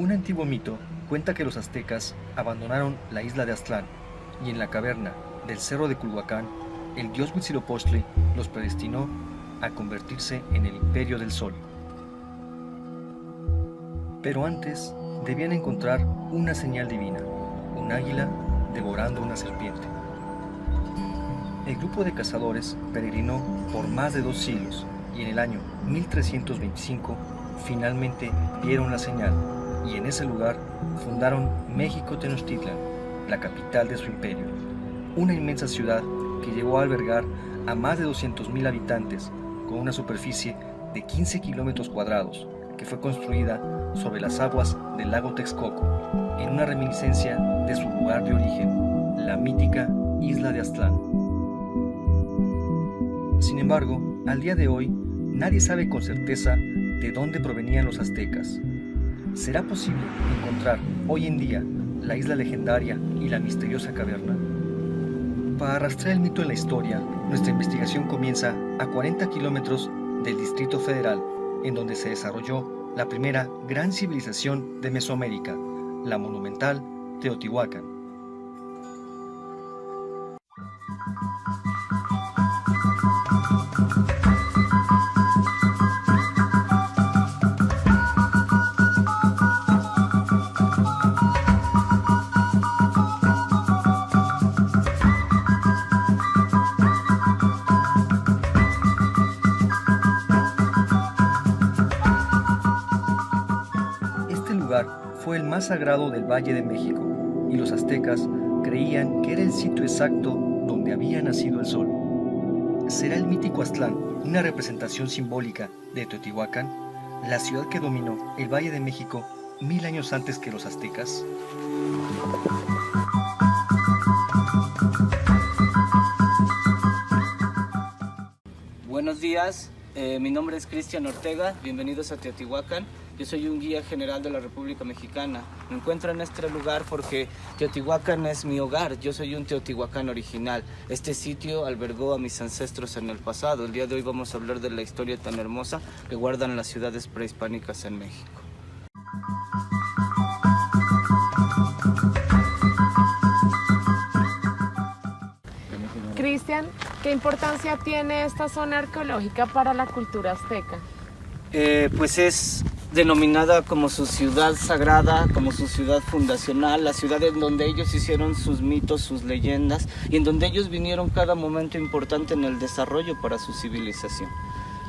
Un antiguo mito cuenta que los aztecas abandonaron la isla de Aztlán y en la caverna del cerro de Culhuacán, el dios Huitzilopochtli los predestinó a convertirse en el Imperio del Sol. Pero antes debían encontrar una señal divina, un águila devorando una serpiente. El grupo de cazadores peregrinó por más de 2 siglos y en el año 1325 finalmente vieron la señal y en ese lugar fundaron México Tenochtitlan, la capital de su imperio, una inmensa ciudad que llegó a albergar a más de 200,000 habitantes con una superficie de 15 kilómetros cuadrados, que fue construida sobre las aguas del lago Texcoco, en una reminiscencia de su lugar de origen, la mítica isla de Aztlán. Sin embargo, al día de hoy, nadie sabe con certeza de dónde provenían los aztecas. ¿Será posible encontrar hoy en día la isla legendaria y la misteriosa caverna? Para arrastrar el mito en la historia, nuestra investigación comienza a 40 kilómetros del Distrito Federal, en donde se desarrolló la primera gran civilización de Mesoamérica, la monumental Teotihuacán. Fue el más sagrado del Valle de México, y los aztecas creían que era el sitio exacto donde había nacido el sol. ¿Será el mítico Aztlán una representación simbólica de Teotihuacán, la ciudad que dominó el Valle de México 1000 años antes que los aztecas? Buenos días, mi nombre es Cristian Ortega, bienvenidos a Teotihuacán. Yo soy un guía general de la República Mexicana. Me encuentro en este lugar porque Teotihuacán es mi hogar. Yo soy un Teotihuacán original. Este sitio albergó a mis ancestros en el pasado. El día de hoy vamos a hablar de la historia tan hermosa que guardan las ciudades prehispánicas en México. Cristian, ¿qué importancia tiene esta zona arqueológica para la cultura azteca? Pues es denominada como su ciudad sagrada, como su ciudad fundacional, la ciudad en donde ellos hicieron sus mitos, sus leyendas, y en donde ellos vinieron cada momento importante en el desarrollo para su civilización.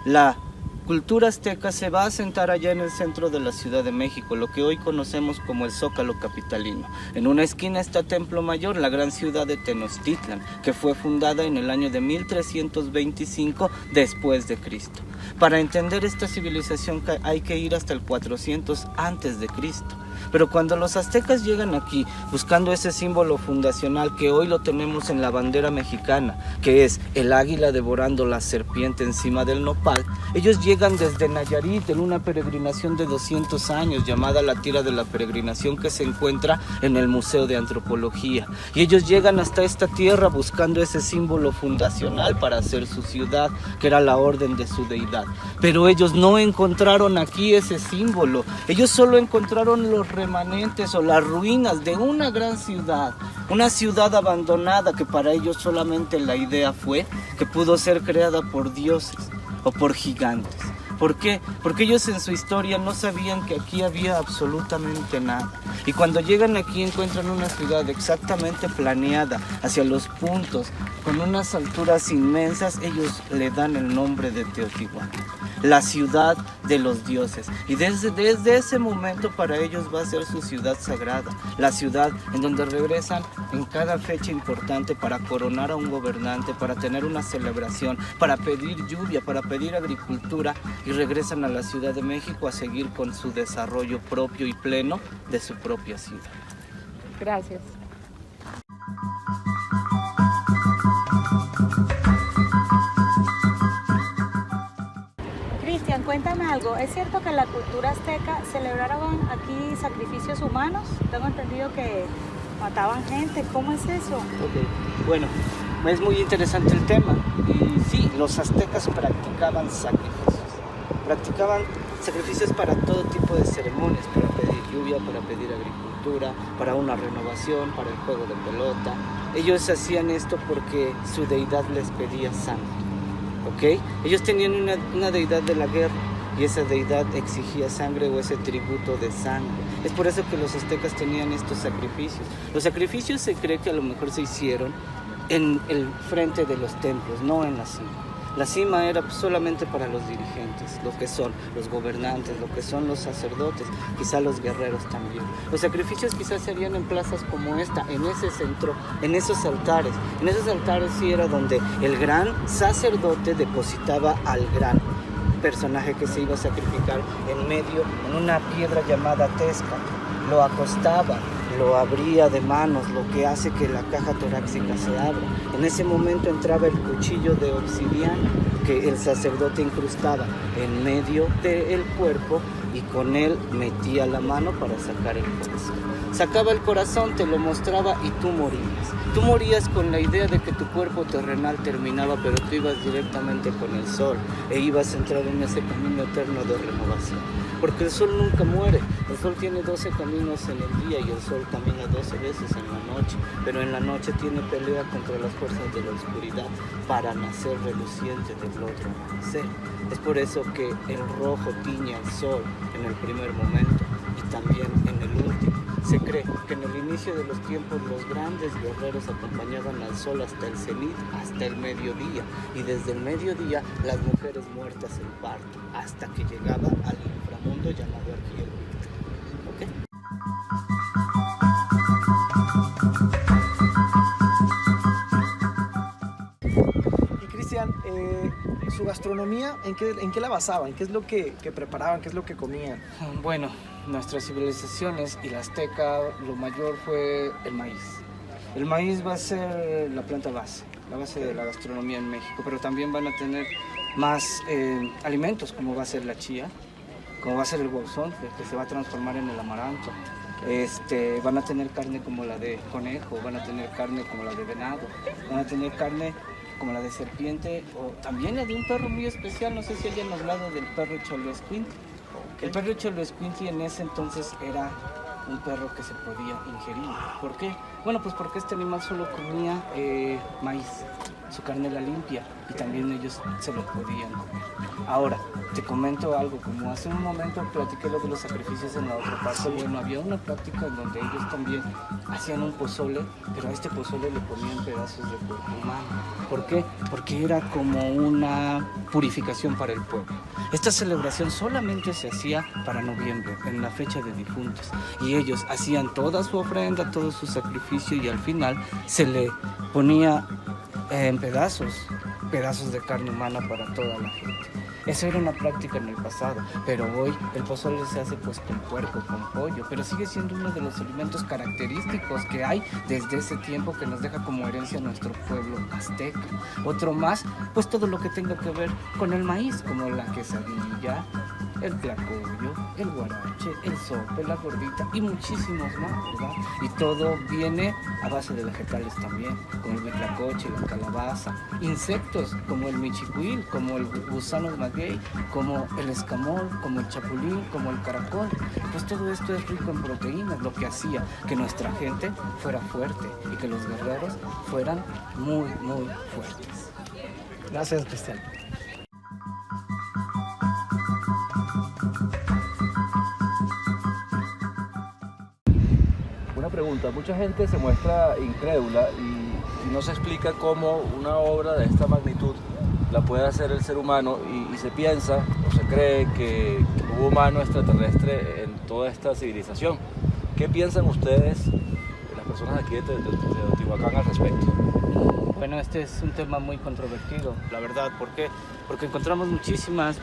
La cultura azteca se va a asentar allá en el centro de la Ciudad de México, lo que hoy conocemos como el Zócalo capitalino. En una esquina está Templo Mayor, la gran ciudad de Tenochtitlan, que fue fundada en el año de 1325 después de Cristo. Para entender esta civilización hay que ir hasta el 400 antes de Cristo. Pero cuando los aztecas llegan aquí buscando ese símbolo fundacional que hoy lo tenemos en la bandera mexicana, que es el águila devorando la serpiente encima del nopal, ellos llegan desde Nayarit en una peregrinación de 200 años llamada la Tira de la Peregrinación, que se encuentra en el Museo de Antropología. Y ellos llegan hasta esta tierra buscando ese símbolo fundacional para hacer su ciudad, que era la orden de su deidad. Pero ellos no encontraron aquí ese símbolo, ellos solo encontraron los remanentes o las ruinas de una gran ciudad, una ciudad abandonada que para ellos solamente la idea fue que pudo ser creada por dioses o por gigantes. ¿Por qué? Porque ellos en su historia no sabían que aquí había absolutamente nada. Y cuando llegan aquí encuentran una ciudad exactamente planeada hacia los puntos, con unas alturas inmensas. Ellos le dan el nombre de Teotihuacán, la ciudad de los dioses. Y desde ese momento para ellos va a ser su ciudad sagrada, la ciudad en donde regresan en cada fecha importante para coronar a un gobernante, para tener una celebración, para pedir lluvia, para pedir agricultura, y regresan a la Ciudad de México a seguir con su desarrollo propio y pleno de su propia ciudad. Gracias. Cristian, cuéntame algo. ¿Es cierto que en la cultura azteca celebraban aquí sacrificios humanos? Tengo entendido que mataban gente. ¿Cómo es eso? Ok, bueno, es muy interesante el tema. Y sí, los aztecas practicaban sacrificios para todo tipo de ceremonias, para pedir lluvia, para pedir agricultura, para una renovación, para el juego de pelota. Ellos hacían esto porque su deidad les pedía sangre, ¿ok? Ellos tenían una deidad de la guerra y esa deidad exigía sangre o ese tributo de sangre. Es por eso que los aztecas tenían estos sacrificios. Los sacrificios se cree que a lo mejor se hicieron en el frente de los templos, no en la cima. La cima era solamente para los dirigentes, lo que son los gobernantes, lo que son los sacerdotes, quizá los guerreros también. Los sacrificios quizás se harían en plazas como esta, en ese centro, en esos altares. En esos altares sí era donde el gran sacerdote depositaba al gran personaje que se iba a sacrificar en medio, en una piedra llamada tesca. Lo acostaba, lo abría de manos, lo que hace que la caja torácica se abra. En ese momento entraba el cuchillo de obsidiana que el sacerdote incrustaba en medio del cuerpo y con él metía la mano para sacar el corazón. Sacaba el corazón, te lo mostraba y tú morías. Tú morías con la idea de que tu cuerpo terrenal terminaba, pero tú ibas directamente con el sol e ibas a entrar en ese camino eterno de renovación. Porque el sol nunca muere. El sol tiene 12 caminos en el día y el sol camina 12 veces en la noche. Pero en la noche tiene pelea contra las fuerzas de la oscuridad para nacer reluciente del otro amanecer. Es por eso que el rojo tiñe al sol en el primer momento y también en el último. Se cree que en el inicio de los tiempos los grandes guerreros acompañaban al sol hasta el cenit, hasta el mediodía, y desde el mediodía las mujeres muertas en parto, hasta que llegaba al inframundo llamado aquí el ¿Ok? Y Cristian, su gastronomía, ¿en qué la basaban? ¿Qué es lo que preparaban? ¿Qué es lo que comían? Bueno, nuestras civilizaciones y la azteca, lo mayor fue el maíz. El maíz va a ser la planta base, la base de la gastronomía en México, pero también van a tener más alimentos, como va a ser la chía, como va a ser el guauzón, que se va a transformar en el amaranto. Van a tener carne como la de conejo, van a tener carne como la de venado, van a tener carne como la de serpiente o también la de un perro muy especial. No sé si hayan hablado del perro Xoloescuintli. El perro Xoloescuintli en ese entonces era un perro que se podía ingerir. ¿Por qué? Bueno, pues porque este animal solo comía maíz, su carne era limpia y también ellos se lo podían comer. Ahora, te comento algo, como hace un momento platiqué lo de los sacrificios en la otra parte. Bueno, había una práctica en donde ellos también hacían un pozole, pero a este pozole le ponían pedazos de cuerpo humano. ¿Por qué? Porque era como una purificación para el pueblo. Esta celebración solamente se hacía para noviembre, en la fecha de difuntos, y ellos hacían toda su ofrenda, todo su sacrificio, y al final se le ponía en pedazos de carne humana para toda la gente. Eso era una práctica en el pasado, pero hoy el pozole se hace pues con puerco, con pollo, pero sigue siendo uno de los alimentos característicos que hay desde ese tiempo, que nos deja como herencia nuestro pueblo azteca. Otro más, pues todo lo que tenga que ver con el maíz, como la quesadilla, el tlacoyo, el guarache, el sope, la gordita y muchísimos más, ¿verdad? Y todo viene a base de vegetales también, como el huitlacoche, la calabaza, insectos como el michicuil, como el gusano maguey, como el escamol, como el chapulín, como el caracol. Pues todo esto es rico en proteínas, lo que hacía que nuestra gente fuera fuerte y que los guerreros fueran muy, muy fuertes. Gracias, Cristian. Una pregunta, mucha gente se muestra incrédula y no se explica cómo una obra de esta magnitud la puede hacer el ser humano y se piensa o se cree que hubo mano extraterrestre en toda esta civilización. ¿Qué piensan ustedes, las personas aquí de Teotihuacán, al respecto? Bueno, este es un tema muy controvertido, la verdad. ¿Por qué? Porque encontramos muchísimas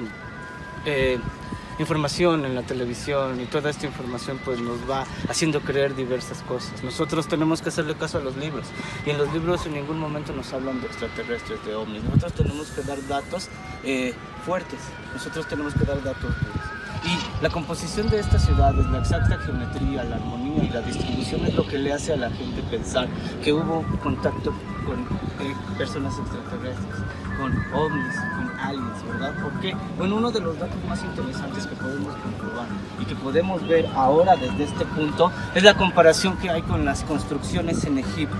información en la televisión y toda esta información pues nos va haciendo creer diversas cosas. Nosotros tenemos que hacerle caso a los libros y en los libros en ningún momento nos hablan de extraterrestres, de ovnis. Nosotros tenemos que dar datos fuertes, nosotros tenemos que dar datos duros. Y la composición de estas ciudades, la exacta geometría, la armonía y la distribución es lo que le hace a la gente pensar que hubo contacto con personas extraterrestres, con ovnis, con aliens, ¿verdad? ¿Por qué? Bueno, uno de los datos más interesantes que podemos comprobar y que podemos ver ahora desde este punto es la comparación que hay con las construcciones en Egipto.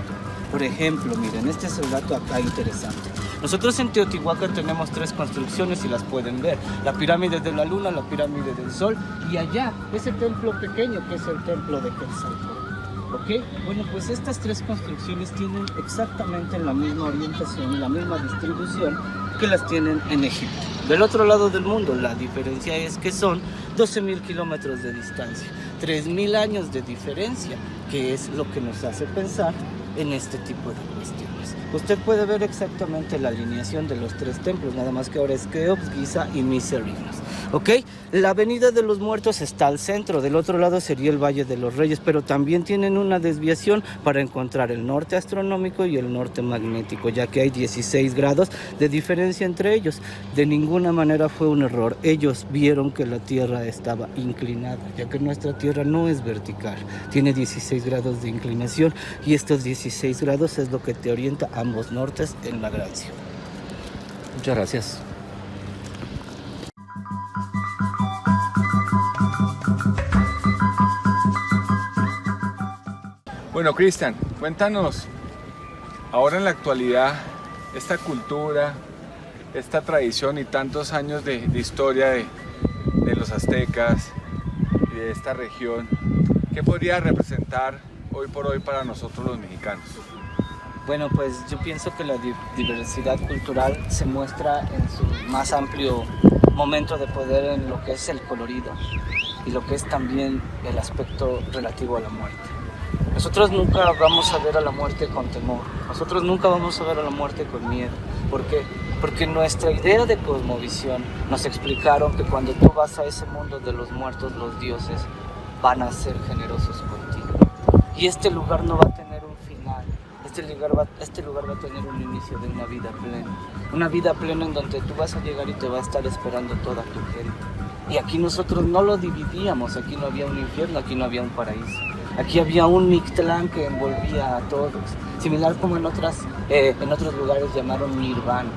Por ejemplo, miren, este es el dato acá interesante. Nosotros en Teotihuacán tenemos 3 construcciones y las pueden ver. La pirámide de la luna, la pirámide del sol y allá ese templo pequeño que es el templo de Quetzalcóatl. ¿Ok? Bueno, pues estas 3 construcciones tienen exactamente la misma orientación y la misma distribución que las tienen en Egipto. Del otro lado del mundo, la diferencia es que son 12.000 kilómetros de distancia, 3.000 años de diferencia, que es lo que nos hace pensar en este tipo de cuestiones. Usted puede ver exactamente la alineación de los 3 templos, nada más que ahora es Keops, Giza y Mycerinos. ¿Ok? La Avenida de los Muertos está al centro, del otro lado sería el Valle de los Reyes, pero también tienen una desviación para encontrar el norte astronómico y el norte magnético, ya que hay 16 grados de diferencia entre ellos. De ninguna manera fue un error. Ellos vieron que la Tierra estaba inclinada, ya que nuestra Tierra no es vertical, tiene 16 grados de inclinación y estos 16 grados es lo que te orienta a ambos nortes en la gran ciudad. Muchas gracias. Bueno, Cristian, cuéntanos, ahora en la actualidad, esta cultura, esta tradición y tantos años de historia de los aztecas y de esta región, ¿qué podría representar hoy por hoy para nosotros los mexicanos? Bueno, pues yo pienso que la diversidad cultural se muestra en su más amplio momento de poder en lo que es el colorido y lo que es también el aspecto relativo a la muerte. Nosotros nunca vamos a ver a la muerte con temor, nosotros nunca vamos a ver a la muerte con miedo. ¿Por qué? Porque nuestra idea de cosmovisión nos explicaron que cuando tú vas a ese mundo de los muertos, los dioses van a ser generosos contigo. Y este lugar no va a tener un final, este lugar va a tener un inicio de una vida plena en donde tú vas a llegar y te va a estar esperando toda tu gente. Y aquí nosotros no lo dividíamos, aquí no había un infierno, aquí no había un paraíso. Aquí había un Mictlán que envolvía a todos, similar como en otros lugares llamaron Nirvana.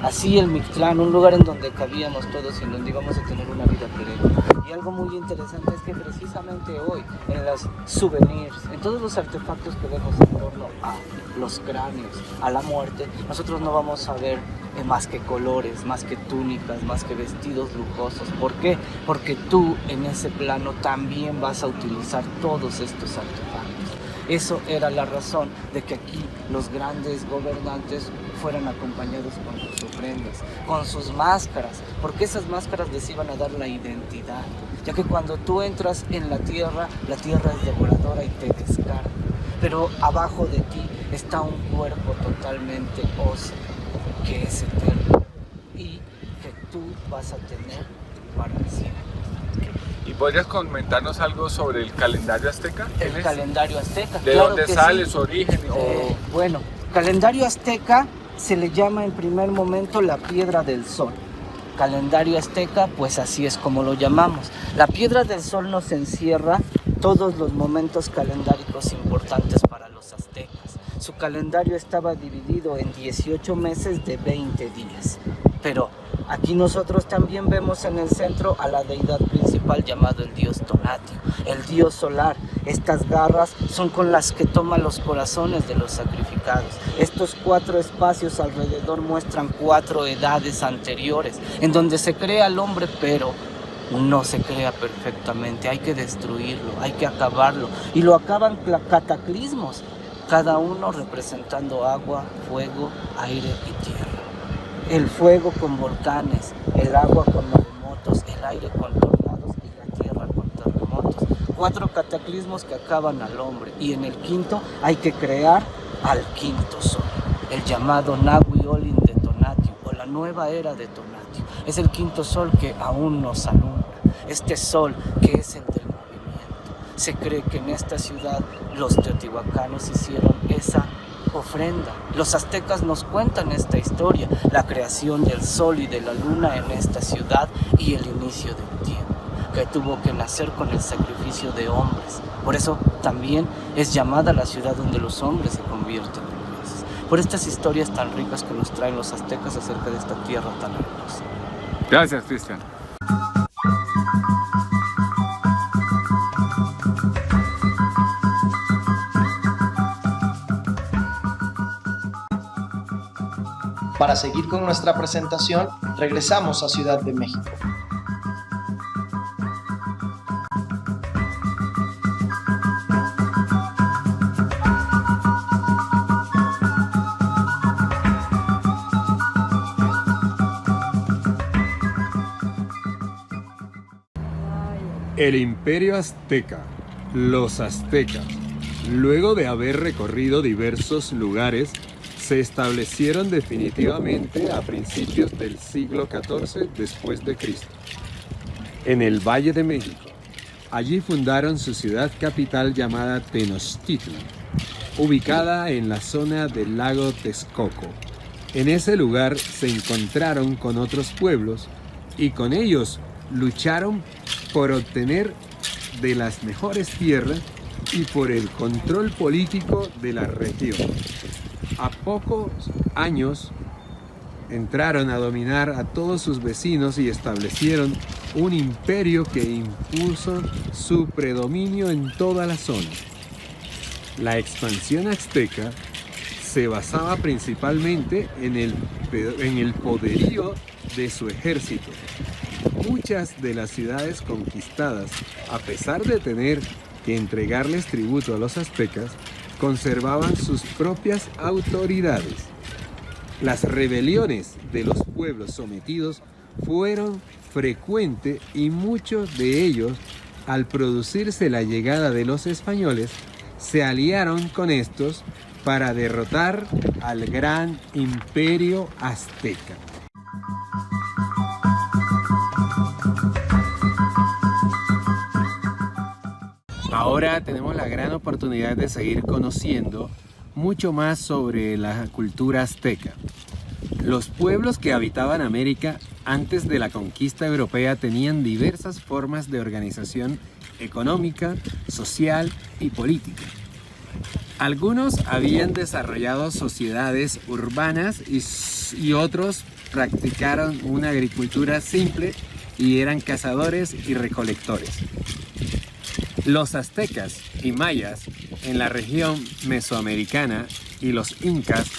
Así el Mictlán, un lugar en donde cabíamos todos y en donde íbamos a tener una vida plena. Y algo muy interesante es que precisamente hoy, en las souvenirs, en todos los artefactos que vemos en torno a los cráneos, a la muerte, nosotros no vamos a ver más que colores, más que túnicas, más que vestidos lujosos. ¿Por qué? Porque tú en ese plano también vas a utilizar todos estos artefactos. Eso era la razón de que aquí los grandes gobernantes fueran acompañados con sus ofrendas, con sus máscaras, porque esas máscaras les iban a dar la identidad, ya que cuando tú entras en la tierra es devoradora y te descarga, pero abajo de ti está un cuerpo totalmente óseo, que es eterno y que tú vas a tener para siempre. ¿Y podrías comentarnos algo sobre el calendario azteca? El calendario azteca. ¿De claro dónde que sale sí. su origen? Bueno, calendario azteca se le llama en primer momento la piedra del sol. Calendario azteca, pues así es como lo llamamos. La piedra del sol nos encierra todos los momentos calendáricos importantes para los aztecas. Su calendario estaba dividido en 18 meses de 20 días. Pero aquí nosotros también vemos en el centro a la deidad principal llamado el dios Tonatiuh, el dios solar. Estas garras son con las que toma los corazones de los sacrificados. Estos 4 espacios alrededor muestran 4 edades anteriores, en donde se crea al hombre, pero no se crea perfectamente. Hay que destruirlo, hay que acabarlo. Y lo acaban cataclismos, cada uno representando agua, fuego, aire y tierra. El fuego con volcanes, el agua con maremotos, el aire con tornados y la tierra con terremotos. 4 cataclismos que acaban al hombre. Y en el quinto hay que crear al quinto sol, el llamado Nahui Olin de Tonatiuh, o la nueva era de Tonatiuh. Es el quinto sol que aún nos alumbra. Este sol que es el del movimiento. Se cree que en esta ciudad los teotihuacanos hicieron esa ofrenda. Los aztecas nos cuentan esta historia, la creación del sol y de la luna en esta ciudad y el inicio del tiempo, que tuvo que nacer con el sacrificio de hombres. Por eso también es llamada la ciudad donde los hombres se convierten en dioses. por estas historias tan ricas que nos traen los aztecas acerca de esta tierra tan hermosa. Gracias, Cristian. Para seguir con nuestra presentación, regresamos a Ciudad de México. El Imperio Azteca, los aztecas, luego de haber recorrido diversos lugares, se establecieron definitivamente a principios del siglo XIV después de Cristo, en el Valle de México. Allí fundaron su ciudad capital llamada Tenochtitlan, ubicada en la zona del lago Texcoco. En ese lugar se encontraron con otros pueblos y con ellos lucharon por obtener de las mejores tierras y por el control político de la región. A pocos años entraron a dominar a todos sus vecinos y establecieron un imperio que impuso su predominio en toda la zona. La expansión azteca se basaba principalmente en el poderío de su ejército. Muchas de las ciudades conquistadas, a pesar de tener que entregarles tributo a los aztecas, conservaban sus propias autoridades. Las rebeliones de los pueblos sometidos fueron frecuentes y muchos de ellos, al producirse la llegada de los españoles, se aliaron con estos para derrotar al gran imperio azteca. Ahora tenemos la gran oportunidad de seguir conociendo mucho más sobre la cultura azteca. Los pueblos que habitaban América antes de la conquista europea tenían diversas formas de organización económica, social y política. Algunos habían desarrollado sociedades urbanas y otros practicaron una agricultura simple y eran cazadores y recolectores. Los aztecas y mayas en la región mesoamericana y los incas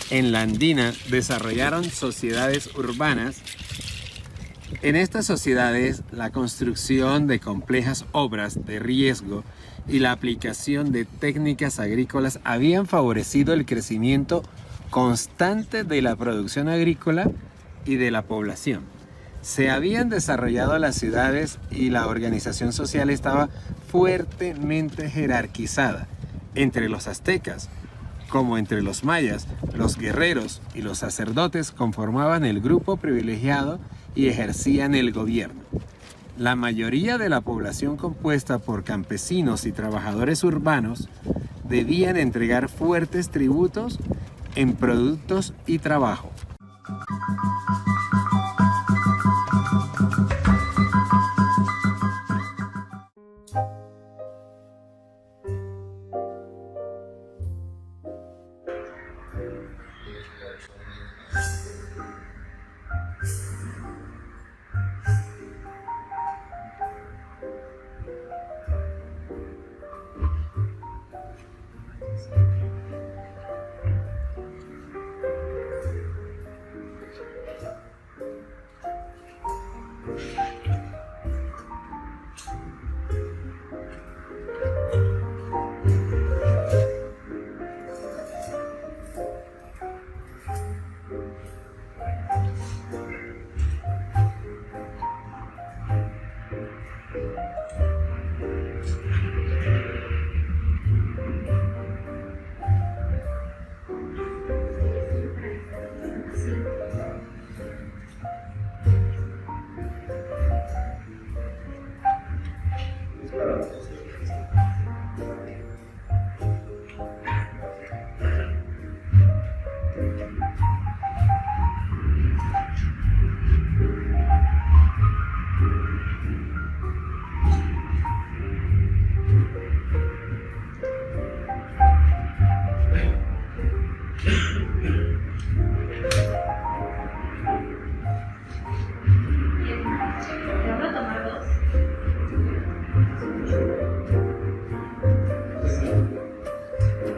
en la andina desarrollaron sociedades urbanas. En estas sociedades, la construcción de complejas obras de riesgo y la aplicación de técnicas agrícolas habían favorecido el crecimiento constante de la producción agrícola y de la población. Se habían desarrollado las ciudades y la organización social estaba fuertemente jerarquizada. Entre los aztecas, como entre los mayas, los guerreros y los sacerdotes conformaban el grupo privilegiado y ejercían el gobierno. La mayoría de la población, compuesta por campesinos y trabajadores urbanos, debían entregar fuertes tributos en productos y trabajo.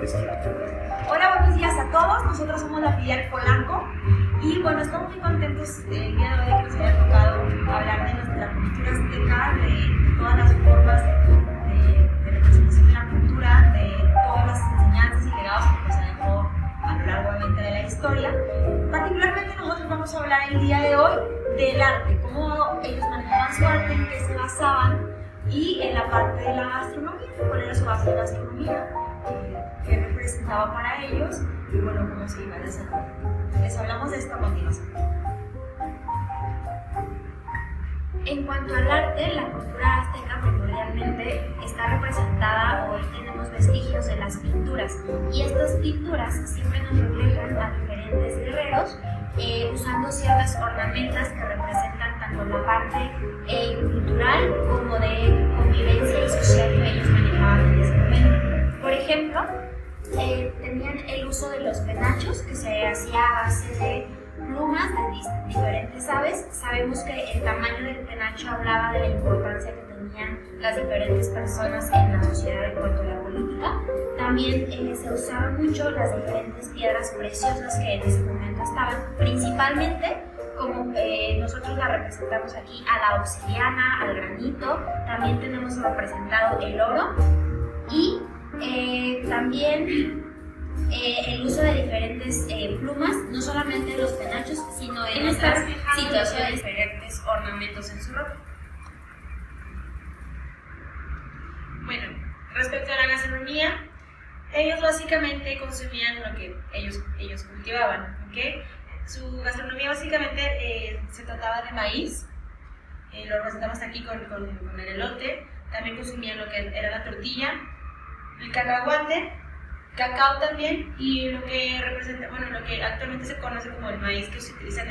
Hola, buenos días a todos. Nosotros somos la filial Polanco y bueno, estamos muy contentos el día de hoy que nos haya tocado hablar de nuestra cultura azteca, de todas las formas de representación de la cultura, de todas las enseñanzas y legados que nos dejó a lo largo obviamente de la historia. Particularmente nosotros vamos a hablar el día de hoy del arte, cómo ellos manejaban su arte, en qué se basaban y en la parte de la gastronomía, cuál era su base de gastronomía, qué representaba para ellos y bueno, cómo se iba a desarrollar. Les hablamos de esto a continuación. En cuanto al arte, la cultura azteca primordialmente está representada, hoy tenemos vestigios de las pinturas, y estas pinturas siempre nos reflejan a diferentes guerreros usando ciertas ornamentas que representan tanto la parte cultural como de convivencia y social que ellos manejaban en ese momento. Por ejemplo, tenían el uso de los penachos, que se hacía a base de plumas de diferentes aves. Sabemos que el tamaño del penacho hablaba de la importancia que tenían las diferentes personas en la sociedad en cuanto a la política. También se usaban mucho las diferentes piedras preciosas que en ese momento estaban, principalmente como nosotros la representamos aquí, a la obsidiana, al granito. También tenemos representado el oro y también el uso de diferentes plumas, no solamente en los penachos, sino en otras situaciones, diferentes ornamentos en su ropa. Bueno, respecto a la gastronomía, ellos básicamente consumían lo que ellos cultivaban, ¿ok? Su gastronomía básicamente se trataba de maíz, lo representamos aquí con el elote. También consumían lo que era la tortilla, el cacahuate, cacao también, y lo que representa, bueno, lo que actualmente se conoce como el maíz que se utiliza en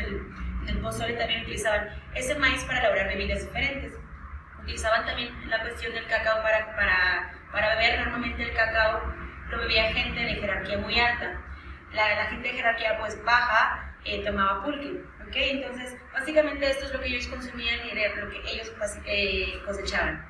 el pozole. También utilizaban ese maíz para elaborar bebidas diferentes. Utilizaban también la cuestión del cacao para beber. Normalmente el cacao lo bebía gente de jerarquía muy alta. La gente de jerarquía pues baja tomaba pulque, ¿ok? Entonces básicamente esto es lo que ellos consumían y era lo que ellos cosechaban.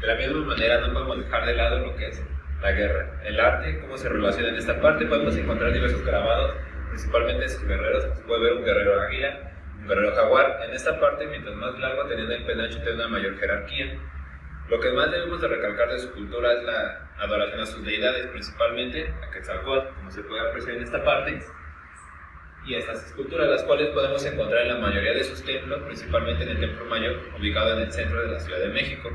De la misma manera no podemos dejar de lado lo que es la guerra, el arte, cómo se relaciona en esta parte. Podemos encontrar diversos grabados, principalmente de sus guerreros. Se puede ver un guerrero águila, un guerrero jaguar. En esta parte, mientras más largo tenían el penacho, tiene una mayor jerarquía. Lo que más debemos de recalcar de su cultura es la adoración a sus deidades, principalmente a Quetzalcóatl, como se puede apreciar en esta parte, y estas esculturas, las cuales podemos encontrar en la mayoría de sus templos, principalmente en el Templo Mayor, ubicado en el centro de la Ciudad de México.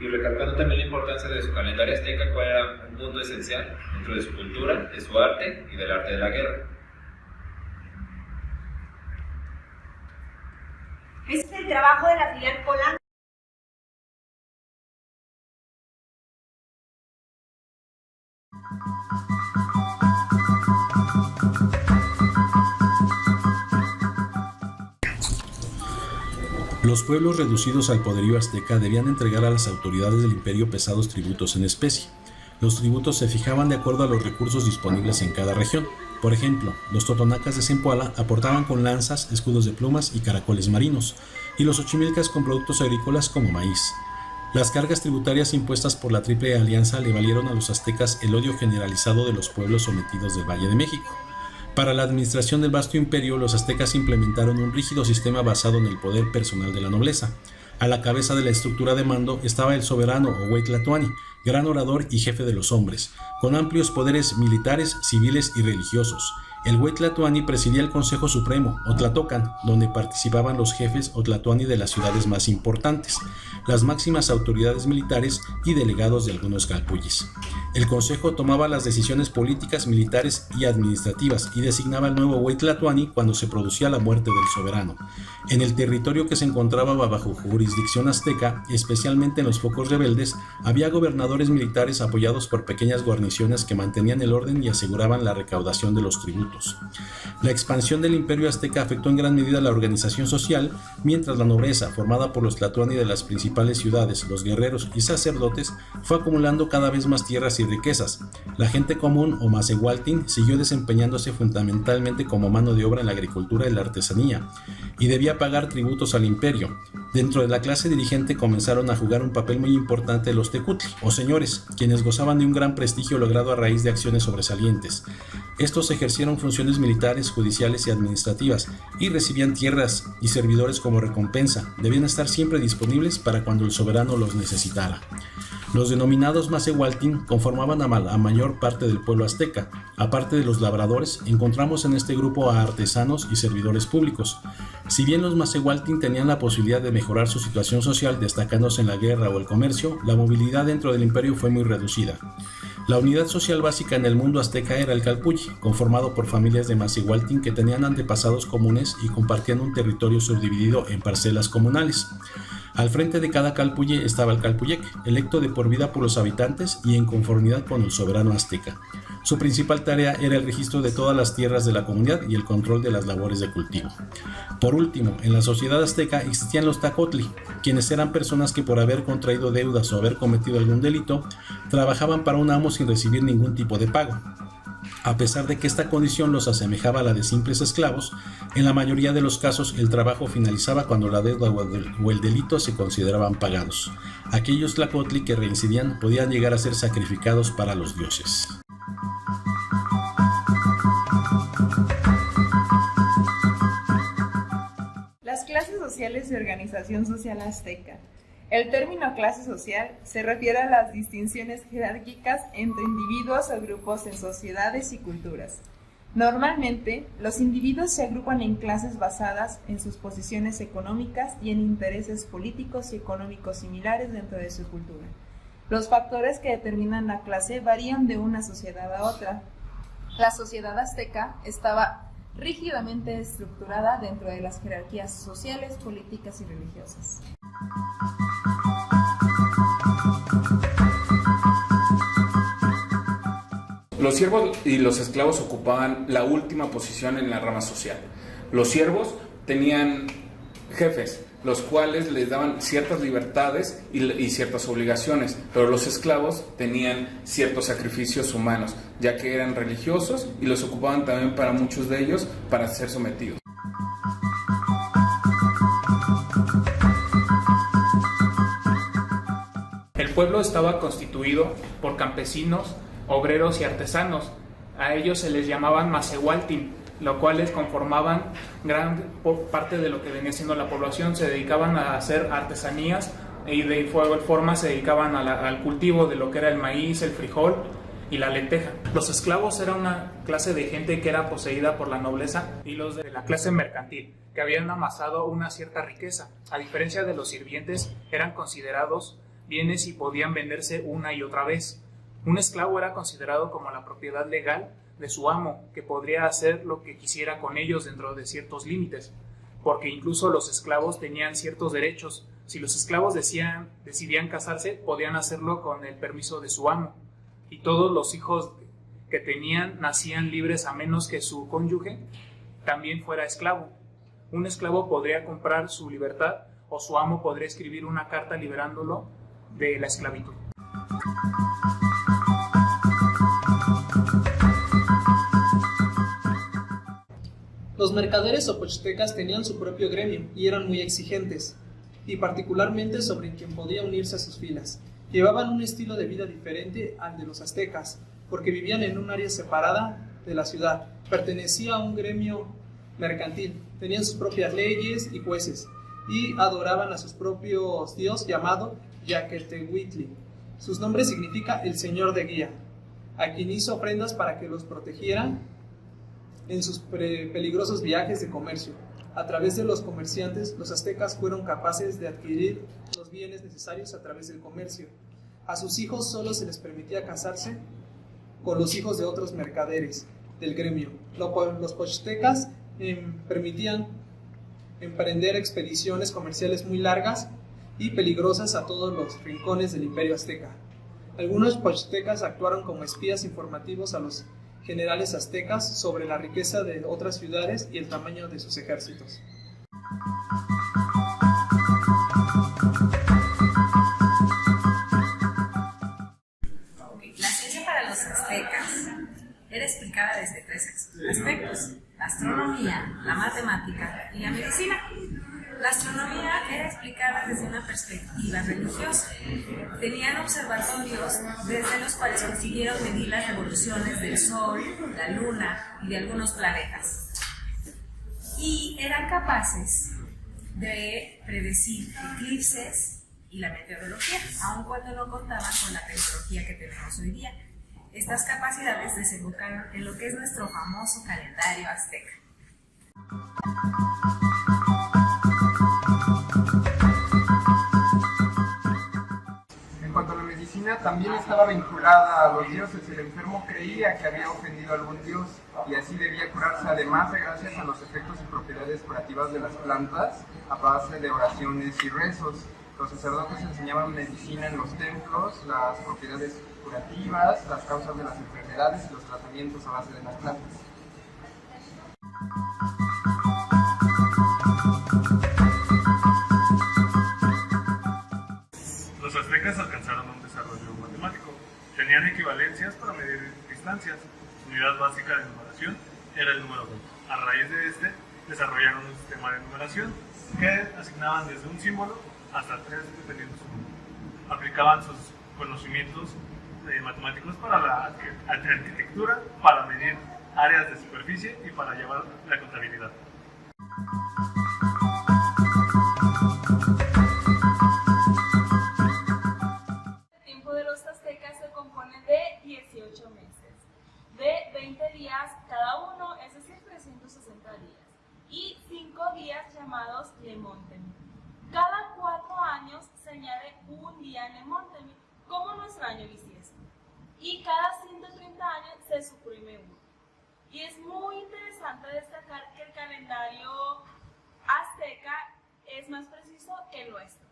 Y recalcando también la importancia de su calendario azteca, cuál era un punto esencial dentro de su cultura, de su arte y del arte de la guerra. Este es el trabajo de la filial Polanco. Los pueblos reducidos al poderío azteca debían entregar a las autoridades del imperio pesados tributos en especie. Los tributos se fijaban de acuerdo a los recursos disponibles en cada región. Por ejemplo, los totonacas de Zempoala aportaban con lanzas, escudos de plumas y caracoles marinos, y los ochimilcas con productos agrícolas como maíz. Las cargas tributarias impuestas por la Triple Alianza le valieron a los aztecas el odio generalizado de los pueblos sometidos del Valle de México. Para la administración del vasto imperio, los aztecas implementaron un rígido sistema basado en el poder personal de la nobleza. A la cabeza de la estructura de mando estaba el soberano o Hueytlatoani, gran orador y jefe de los hombres, con amplios poderes militares, civiles y religiosos. El Hueytlatoani presidía el Consejo Supremo, o Tlatocan, donde participaban los jefes o tlatoani de las ciudades más importantes, las máximas autoridades militares y delegados de algunos calpullis. El Consejo tomaba las decisiones políticas, militares y administrativas y designaba al nuevo Hueytlatoani cuando se producía la muerte del soberano. En el territorio que se encontraba bajo jurisdicción azteca, especialmente en los focos rebeldes, había gobernadores militares apoyados por pequeñas guarniciones que mantenían el orden y aseguraban la recaudación de los tributos. La expansión del imperio azteca afectó en gran medida la organización social, mientras la nobleza, formada por los tlatoani de las principales ciudades, los guerreros y sacerdotes, fue acumulando cada vez más tierras y riquezas. La gente común o macehualtin siguió desempeñándose fundamentalmente como mano de obra en la agricultura y la artesanía, y debía pagar tributos al imperio. Dentro de la clase dirigente comenzaron a jugar un papel muy importante los tecutli, o señores, quienes gozaban de un gran prestigio logrado a raíz de acciones sobresalientes. Estos ejercieron funciones militares, judiciales y administrativas, y recibían tierras y servidores como recompensa. Debían estar siempre disponibles para cuando el soberano los necesitara. Los denominados Macehualtin conformaban a mayor parte del pueblo azteca. Aparte de los labradores, encontramos en este grupo a artesanos y servidores públicos. Si bien los Macehualtin tenían la posibilidad de mejorar su situación social destacándose en la guerra o el comercio, la movilidad dentro del imperio fue muy reducida. La unidad social básica en el mundo azteca era el calpulli, conformado por familias de Macehualtin que tenían antepasados comunes y compartían un territorio subdividido en parcelas comunales. Al frente de cada calpulli estaba el calpulleque, electo de por vida por los habitantes y en conformidad con el soberano azteca. Su principal tarea era el registro de todas las tierras de la comunidad y el control de las labores de cultivo. Por último, en la sociedad azteca existían los tacotli, quienes eran personas que por haber contraído deudas o haber cometido algún delito, trabajaban para un amo sin recibir ningún tipo de pago. A pesar de que esta condición los asemejaba a la de simples esclavos, en la mayoría de los casos el trabajo finalizaba cuando la deuda o el delito se consideraban pagados. Aquellos tlacotli que reincidían podían llegar a ser sacrificados para los dioses. Las clases sociales y organización social azteca. El término clase social se refiere a las distinciones jerárquicas entre individuos o grupos en sociedades y culturas. Normalmente, los individuos se agrupan en clases basadas en sus posiciones económicas y en intereses políticos y económicos similares dentro de su cultura. Los factores que determinan la clase varían de una sociedad a otra. La sociedad azteca estaba rígidamente estructurada dentro de las jerarquías sociales, políticas y religiosas. Los siervos y los esclavos ocupaban la última posición en la rama social. Los siervos tenían jefes, los cuales les daban ciertas libertades y ciertas obligaciones, pero los esclavos tenían ciertos sacrificios humanos, ya que eran religiosos y los ocupaban también para muchos de ellos para ser sometidos. El pueblo estaba constituido por campesinos, obreros y artesanos. A ellos se les llamaban Macehualtin, los cuales conformaban gran parte de lo que venía siendo la población. Se dedicaban a hacer artesanías y de igual forma se dedicaban al cultivo de lo que era el maíz, el frijol y la lenteja. Los esclavos eran una clase de gente que era poseída por la nobleza y los de la clase mercantil, que habían amasado una cierta riqueza. A diferencia de los sirvientes, eran considerados bienes y podían venderse una y otra vez. Un esclavo era considerado como la propiedad legal de su amo, que podría hacer lo que quisiera con ellos dentro de ciertos límites, porque incluso los esclavos tenían ciertos derechos. Si los esclavos decidían casarse, podían hacerlo con el permiso de su amo, y todos los hijos que tenían nacían libres a menos que su cónyuge también fuera esclavo. Un esclavo podría comprar su libertad o su amo podría escribir una carta liberándolo de la esclavitud. Los mercaderes o pochtecas tenían su propio gremio y eran muy exigentes, y particularmente sobre quien podía unirse a sus filas. Llevaban un estilo de vida diferente al de los aztecas, porque vivían en un área separada de la ciudad. Pertenecía a un gremio mercantil, tenían sus propias leyes y jueces, y adoraban a sus propios dios llamado Yaquetehuitli. Sus nombres significa el señor de guía, a quien hizo ofrendas para que los protegieran en sus peligrosos viajes de comercio. A través de los comerciantes, los aztecas fueron capaces de adquirir los bienes necesarios a través del comercio. A sus hijos solo se les permitía casarse con los hijos de otros mercaderes del gremio. Los pochtecas permitían emprender expediciones comerciales muy largas y peligrosas a todos los rincones del imperio azteca. Algunos pochtecas actuaron como espías informativos a los generales aztecas sobre la riqueza de otras ciudades y el tamaño de sus ejércitos. La ciencia para los aztecas era explicada desde tres aspectos: la astronomía, la matemática y la medicina. La astronomía era explicada desde una perspectiva religiosa. Tenían observatorios desde los cuales consiguieron medir las revoluciones del Sol, la Luna y de algunos planetas. Y eran capaces de predecir eclipses y la meteorología, aun cuando no contaban con la tecnología que tenemos hoy día. Estas capacidades desembocaron en lo que es nuestro famoso calendario azteca. En cuanto a la medicina, también estaba vinculada a los dioses. El enfermo creía que había ofendido a algún dios y así debía curarse, además de gracias a los efectos y propiedades curativas de las plantas a base de oraciones y rezos. Los sacerdotes enseñaban medicina en los templos, las propiedades curativas, las causas de las enfermedades y los tratamientos a base de las plantas. Los aztecas alcanzaron un desarrollo matemático. Tenían equivalencias para medir distancias. Su unidad básica de numeración era el número 2. A raíz de este, desarrollaron un sistema de numeración que asignaban desde un símbolo hasta 3 dependiendo su número. Aplicaban sus conocimientos matemáticos para la arquitectura, para medir áreas de superficie y para llevar la contabilidad. El tiempo de los aztecas se compone de 18 meses, de 20 días cada uno, es decir, 360 días, y 5 días llamados Lemontemi. Cada 4 años se añade un día en Lemontemi, como nuestro año bisiesto, y cada 130 años se suprime uno. Y es muy interesante destacar que el calendario azteca es más preciso que el nuestro.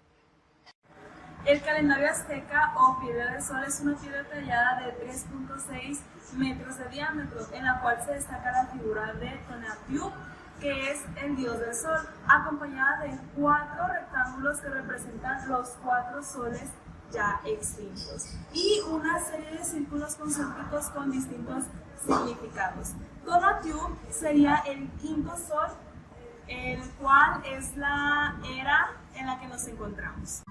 El calendario azteca o piedra del sol es una piedra tallada de 3.6 metros de diámetro, en la cual se destaca la figura de Tonatiuh, que es el dios del sol, acompañada de 4 rectángulos que representan los 4 soles ya extintos y una serie de círculos concéntricos con distintos significados. Tonatiuh sería el 5.º sol, el cual es la era en la que nos encontramos.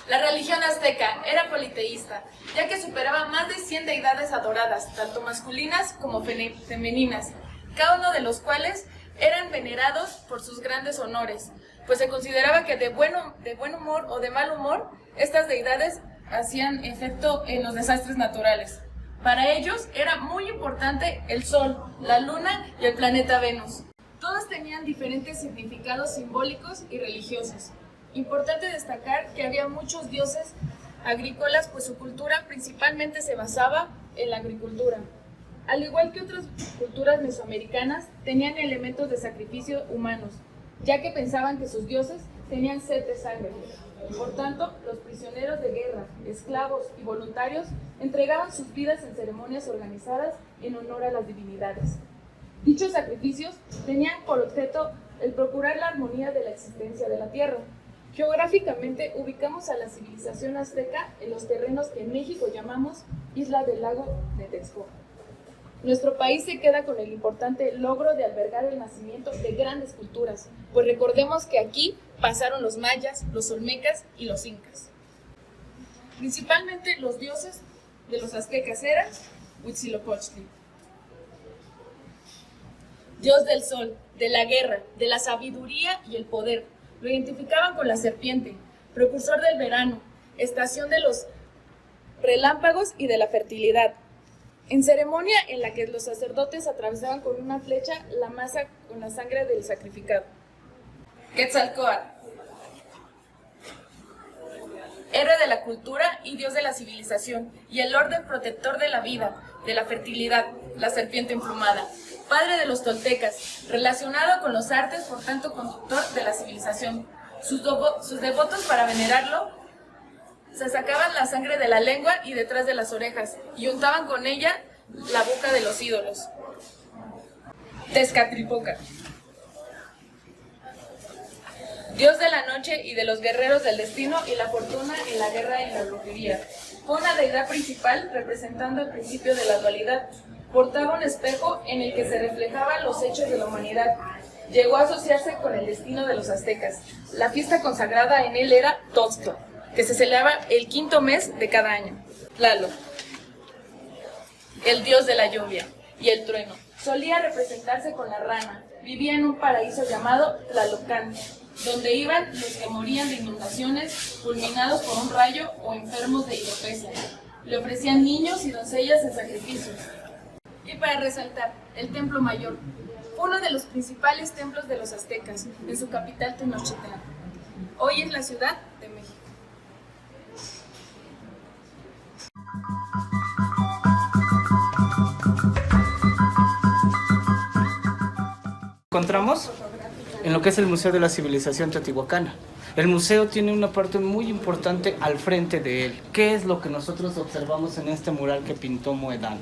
La religión azteca era politeísta, ya que superaba más de 100 deidades adoradas, tanto masculinas como femeninas, cada uno de los cuales eran venerados por sus grandes honores, pues se consideraba que de buen humor o de mal humor, estas deidades hacían efecto en los desastres naturales. Para ellos era muy importante el Sol, la Luna y el planeta Venus. Todos tenían diferentes significados simbólicos y religiosos. Importante destacar que había muchos dioses agrícolas, pues su cultura principalmente se basaba en la agricultura. Al igual que otras culturas mesoamericanas, tenían elementos de sacrificio humanos, ya que pensaban que sus dioses tenían sed de sangre. Por tanto, los prisioneros de guerra, esclavos y voluntarios entregaban sus vidas en ceremonias organizadas en honor a las divinidades. Dichos sacrificios tenían por objeto el procurar la armonía de la existencia de la tierra. Geográficamente ubicamos a la civilización azteca en los terrenos que en México llamamos Isla del Lago de Texcoco. Nuestro país se queda con el importante logro de albergar el nacimiento de grandes culturas, pues recordemos que aquí pasaron los mayas, los olmecas y los incas. Principalmente los dioses de los aztecas eran Huitzilopochtli, dios del sol, de la guerra, de la sabiduría y el poder. Lo identificaban con la serpiente, precursor del verano, estación de los relámpagos y de la fertilidad. En ceremonia en la que los sacerdotes atravesaban con una flecha la masa con la sangre del sacrificado. Quetzalcóatl, héroe de la cultura y dios de la civilización, y el orden protector de la vida, de la fertilidad, la serpiente emplumada. Padre de los toltecas, relacionado con los artes, por tanto conductor de la civilización. Sus devotos, para venerarlo, se sacaban la sangre de la lengua y detrás de las orejas, y untaban con ella la boca de los ídolos. Tezcatlipoca, dios de la noche y de los guerreros del destino y la fortuna en la guerra y la brujería. Fue una deidad principal representando el principio de la dualidad, Portaba un espejo en el que se reflejaban los hechos de la humanidad. Llegó a asociarse con el destino de los aztecas. La fiesta consagrada en él era Toxtla, que se celebraba el 5º mes de cada año. Tlaloc, el dios de la lluvia y el trueno, solía representarse con la rana. Vivía en un paraíso llamado Tlalocán, donde iban los que morían de inundaciones, fulminados por un rayo o enfermos de hidropesia. Le ofrecían niños y doncellas en sacrificios. Y para resaltar, el Templo Mayor, uno de los principales templos de los aztecas, en su capital Tenochtitlán. Hoy es la Ciudad de México. Encontramos en lo que es el Museo de la Civilización Teotihuacana. El museo tiene una parte muy importante al frente de él. ¿Qué es lo que nosotros observamos en este mural que pintó Moedano?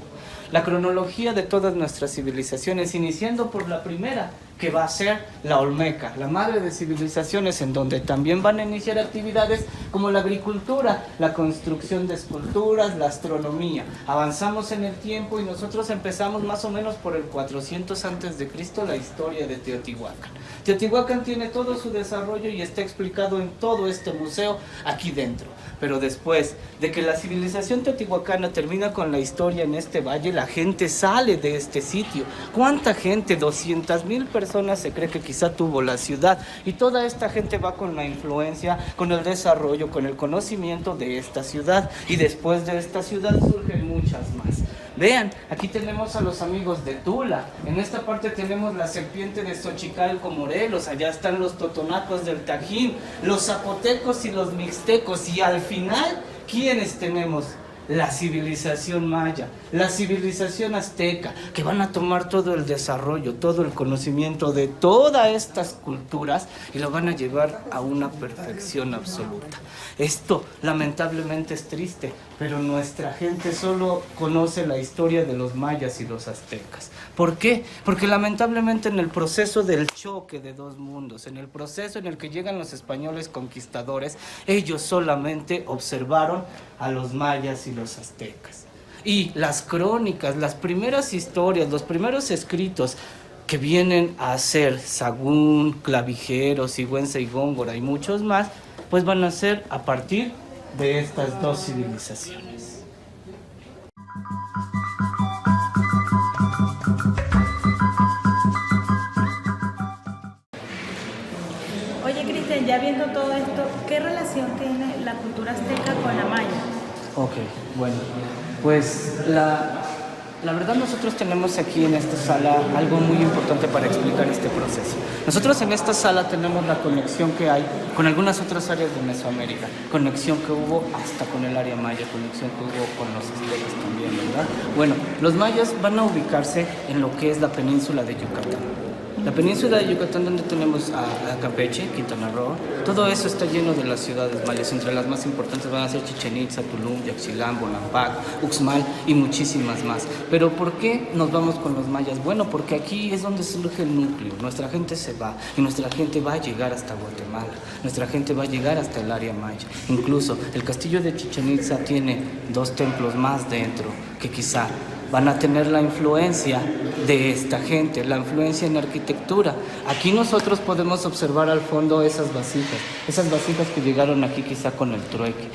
La cronología de todas nuestras civilizaciones, iniciando por la primera, que va a ser la Olmeca, la madre de civilizaciones, en donde también van a iniciar actividades como la agricultura, la construcción de esculturas, la astronomía. Avanzamos en el tiempo y nosotros empezamos más o menos por el 400 a.C. la historia de Teotihuacán. Teotihuacán tiene todo su desarrollo y está explicado en todo este museo aquí dentro. Pero después de que la civilización teotihuacana termina con la historia en este valle, la gente sale de este sitio. ¿Cuánta gente? 200,000 personas se cree que quizá tuvo la ciudad. Y toda esta gente va con la influencia, con el desarrollo, con el conocimiento de esta ciudad. Y después de esta ciudad surgen muchas más. Vean, aquí tenemos a los amigos de Tula. En esta parte tenemos la serpiente de Xochicalco, Morelos. Allá están los totonacos del Tajín, los zapotecos y los mixtecos. Y al final, ¿quiénes tenemos? La civilización maya, la civilización azteca, que van a tomar todo el desarrollo, todo el conocimiento de todas estas culturas y lo van a llevar a una perfección absoluta. Esto lamentablemente es triste, pero nuestra gente solo conoce la historia de los mayas y los aztecas. ¿Por qué? Porque lamentablemente en el proceso del choque de dos mundos, en el proceso en el que llegan los españoles conquistadores, ellos solamente observaron a los mayas y los aztecas. Y las crónicas, las primeras historias, los primeros escritos que vienen a ser Sagún, Clavijero, Sigüenza y Góngora y muchos más, pues van a ser a partir de estas dos civilizaciones. Oye, Cristian, ya viendo todo esto, ¿qué relación tiene la cultura azteca con la maya? Ok, bueno, pues la verdad nosotros tenemos aquí en esta sala algo muy importante para explicar este proceso. Nosotros en esta sala tenemos la conexión que hay con algunas otras áreas de Mesoamérica, conexión que hubo hasta con el área maya, conexión que hubo con los aztecas también, ¿verdad? Bueno, los mayas van a ubicarse en lo que es la península de Yucatán. La península de Yucatán, donde tenemos a Campeche, Quintana Roo, todo eso está lleno de las ciudades mayas. Entre las más importantes van a ser Chichén Itzá, Tulum, Yaxchilán, Bonampak, Uxmal y muchísimas más. Pero ¿por qué nos vamos con los mayas? Bueno, porque aquí es donde surge el núcleo. Nuestra gente se va y nuestra gente va a llegar hasta Guatemala. Nuestra gente va a llegar hasta el área maya. Incluso el castillo de Chichén Itzá tiene 2 templos más dentro que quizá van a tener la influencia de esta gente, la influencia en arquitectura. Aquí nosotros podemos observar al fondo esas vasijas que llegaron aquí quizá con el trueque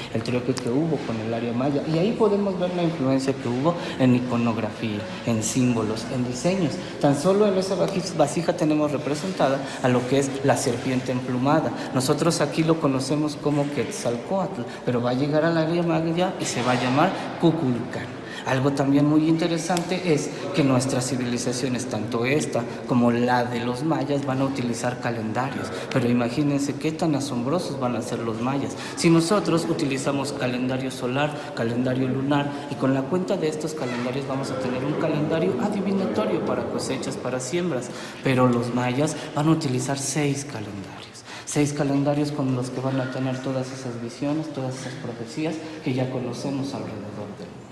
que hubo con el área maya. Y ahí podemos ver la influencia que hubo en iconografía, en símbolos, en diseños. Tan solo en esa vasija tenemos representada a lo que es la serpiente emplumada. Nosotros aquí lo conocemos como Quetzalcóatl, pero va a llegar al área maya y se va a llamar Kukulcán. Algo también muy interesante es que nuestras civilizaciones, tanto esta como la de los mayas, van a utilizar calendarios. Pero imagínense qué tan asombrosos van a ser los mayas. Si nosotros utilizamos calendario solar, calendario lunar, y con la cuenta de estos calendarios vamos a tener un calendario adivinatorio para cosechas, para siembras. Pero los mayas van a utilizar 6 calendarios. 6 calendarios con los que van a tener todas esas visiones, todas esas profecías que ya conocemos alrededor del mundo.